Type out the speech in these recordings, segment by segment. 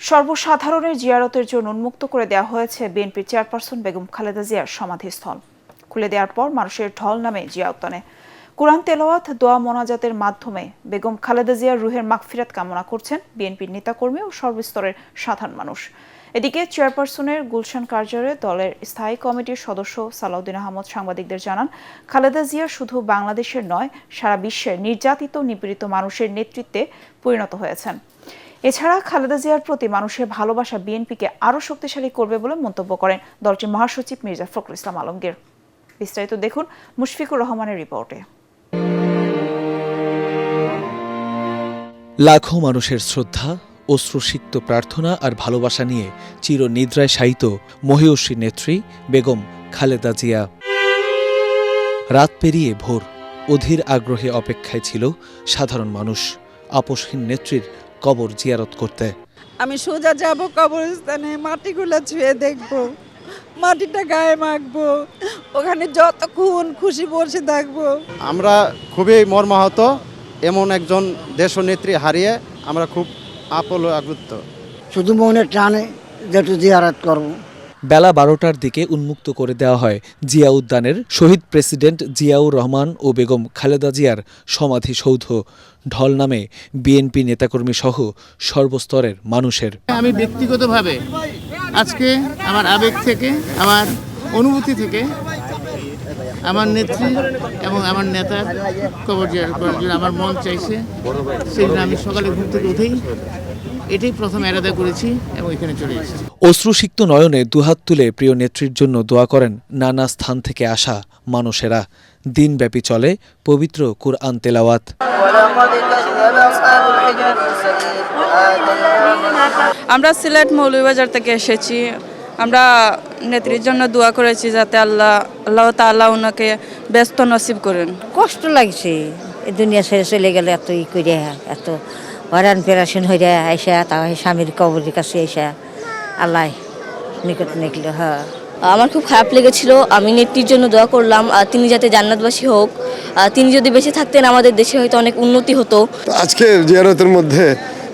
সর্বসাধারণের জিয়ারতের জন্য উন্মুক্ত করে দেওয়া হয়েছে বিএনপির চেয়ারপারসন বেগম খালেদা জিয়ার সমাধিস্থল। খুলে দেওয়ার পর মানুষের ঢল নামে জিয়া উদ্যানে। কুরআন তেলাওয়াত, দোয়া মোনাজাতের মাধ্যমে বেগম খালেদা জিয়ার রুহের মাগফিরাত কামনা করছেন বিএনপির নেতাকর্মী ও সর্বস্তরের সাধারণ মানুষ। এদিকে চেয়ারপারসনের গুলশান কার্যালয়ে দলের স্থায়ী কমিটির সদস্য সালাউদ্দিন আহমদ সাংবাদিকদের জানান, খালেদা জিয়া শুধু বাংলাদেশের নয়, সারা বিশ্বের নির্যাতিত নিপীড়িত মানুষের নেতৃত্বে পরিণত হয়েছেন। এছাড়া খালেদা জিয়ার প্রতি মানুষের ভালোবাসা বিএনপিকে আরও শক্তিশালী করবে বলে মন্তব্য করেন দলটির মহাসচিব মির্জা ফখরুল ইসলাম আলমগীর। বিস্তারিত দেখুন মুশফিকুর রহমানের রিপোর্টে। লাখো মানুষের শ্রদ্ধা, অশ্রুসিক্ত প্রার্থনা আর ভালোবাসা নিয়ে চিরনিদ্রায় শায়িত মহিয়সী নেত্রী বেগম খালেদা জিয়া। রাত পেরিয়ে ভোর, অধীর আগ্রহে অপেক্ষায় ছিল সাধারণ মানুষ আপসহীন নেত্রীর কবর জিয়ারত করতে। আমি সোজা যাব কবরস্থানে, মাটিগুলো ছুঁয়ে দেখব, মাটিটা গায়ে মাখবো, ওখানে যতক্ষণ খুশি বসে থাকবো। আমরা খুবই মর্মাহত, এমন একজন দেশনেত্রী হারিয়ে আমরা খুব আপ্লুত। শুধু মনের টানে যেটু জিয়ারত করব। বেলা 12টার দিকে উন্মুক্ত করে দেওয়া হয় জিয়া উদ্যানের শহীদ প্রেসিডেন্ট জিয়াউর রহমান ও বেগম খালেদা জিয়ার সমাধিসৌধ। ঢল নামে বিএনপি নেতাকর্মী সহ সর্বস্তরের মানুষের। আমি ব্যক্তিগতভাবে আজকে আমার আবেগ থেকে, আমার অনুভূতি থেকে আমার নেত্রী এবং আমার নেতার কবর জিয়ারত করার জন্য আমার মন চাইছে। সেই জন্য আমি সকালে ঘুম থেকে উঠেই এটাই প্রথম এরাদা করেছি এবং এখানে চলে এসেছি। অশ্রুসিক্ত নয়নে দুহাত তুলে প্রিয় নেত্রীর জন্য দোয়া করেন নানা স্থান থেকে আসা মানুষেরা। দিনব্যাপী চলে পবিত্র কুরআন তেলাওয়াত। আমরা সিলেট মৌলভীবাজার থেকে এসেছি। আমরা নেত্রীর জন্য দোয়া করেছি যাতে আল্লাহ তাআলা ওনাকে ব্যস্ত নসিব করেন। কষ্ট লাগছে এই দুনিয়া ছেড়ে চলে গেলে, এত ই করে এত হরান পেরাশন হইয়া আইসা, তাও স্বামীর কবরের কাছে আইসা আল্লাহ নিকট নিকল। হ্যাঁ, আমার খুব খারাপ লেগেছিল। আমি নেত্রীর জন্য দোয়া করলাম তিনি যাতে জান্নাতবাসী হোক। তিনি যদি বেঁচে থাকতেন আমাদের দেশে হয়তো অনেক উন্নতি হতো। আজকে জিয়ারতের মধ্যে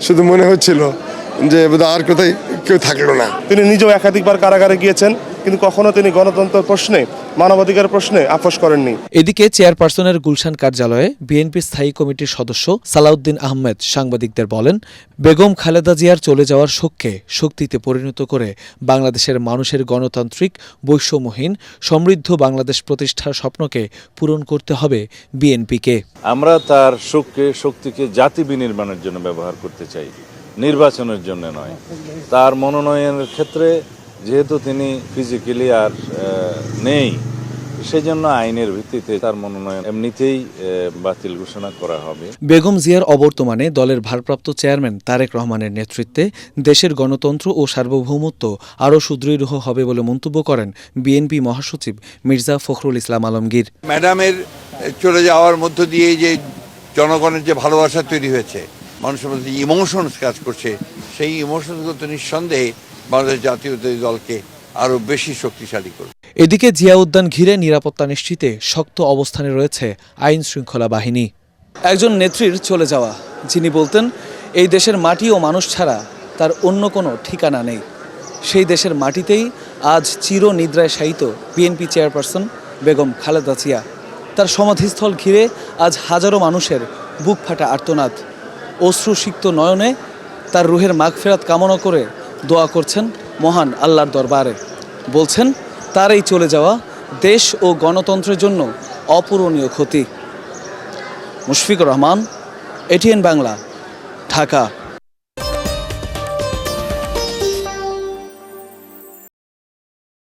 শুধু মনে হচ্ছিল যে আর কোথায় কেউ থাকলো না। তিনি নিজেও একাধিকবার কারাগারে গিয়েছেন, কিন্তু কখনো তিনি গণতন্ত্র প্রশ্নে, মানবাধিকার প্রশ্নে আপোষ করেননি। এদিকে চেয়ারপারসনের গুলশান কার্যালয়ে বিএনপি স্থায়ী কমিটির সদস্য সালাউদ্দিন আহমেদ সাংবাদিকদের বলেন, বেগম খালেদা জিয়ার চলে যাওয়ার শোককে শক্তিতে পরিণত করে বাংলাদেশের মানুষের গণতান্ত্রিক, বৈষম্যহীন, সমৃদ্ধ বাংলাদেশ প্রতিষ্ঠার স্বপ্নকে পূরণ করতে হবে বিএনপিকে। আমরা তার শোককে, শক্তিকে জাতি বিনির্মাণের জন্য ব্যবহার করতে চাই, নির্বাচনের জন্য নয়। তার মনোনয়নের ক্ষেত্রে যেহেতু তিনি ফিজিক্যালি আর নেই, সেজন্য আইনের ভিত্তিতে তার মনোনয়ন এমনিতেই বাতিল ঘোষণা করা হবে। বেগম জিয়ার অবর্তমানে দলের ভারপ্রাপ্ত চেয়ারম্যান তারেক রহমানের নেতৃত্বে দেশের গণতন্ত্র ও সার্বভৌমত্ব আরও সুদৃঢ় হবে বলে মন্তব্য করেন বিএনপি মহাসচিব মির্জা ফখরুল ইসলাম আলমগীর। ম্যাডামের চলে যাওয়ার মধ্য দিয়ে যে জনগণের যে ভালোবাসা তৈরি হয়েছে, মানুষের মধ্যে ইমোশনস কাজ করছে, সেই ইমোশনসগুলো তো নিঃসন্দেহে বাংলাদেশ জাতীয়তাবাদী দলকে আরও বেশি শক্তিশালী করবে। এদিকে জিয়া উদ্যান ঘিরে নিরাপত্তা নিশ্চিতে শক্ত অবস্থানে রয়েছে আইন শৃঙ্খলা বাহিনী। একজন নেত্রীর চলে যাওয়া, যিনি বলতেন এই দেশের মাটি ও মানুষ ছাড়া তার অন্য কোনো ঠিকানা নেই, সেই দেশের মাটিতেই আজ চিরনিদ্রায় শায়িত বিএনপি চেয়ারপারসন বেগম খালেদা জিয়া। তার সমাধিস্থল ঘিরে আজ হাজারো মানুষের বুক ফাটা আর্তনাদ। অশ্রুসিক্ত নয়নে তার রুহের মাগফিরাত কামনা করে দোয়া করছেন মহান আল্লাহর দরবারে। বলছেন তার এই চলে যাওয়া দেশ ও গণতন্ত্রের জন্য অপূরণীয় ক্ষতি। মুশফিকুর রহমান, এটিএন বাংলা, ঢাকা।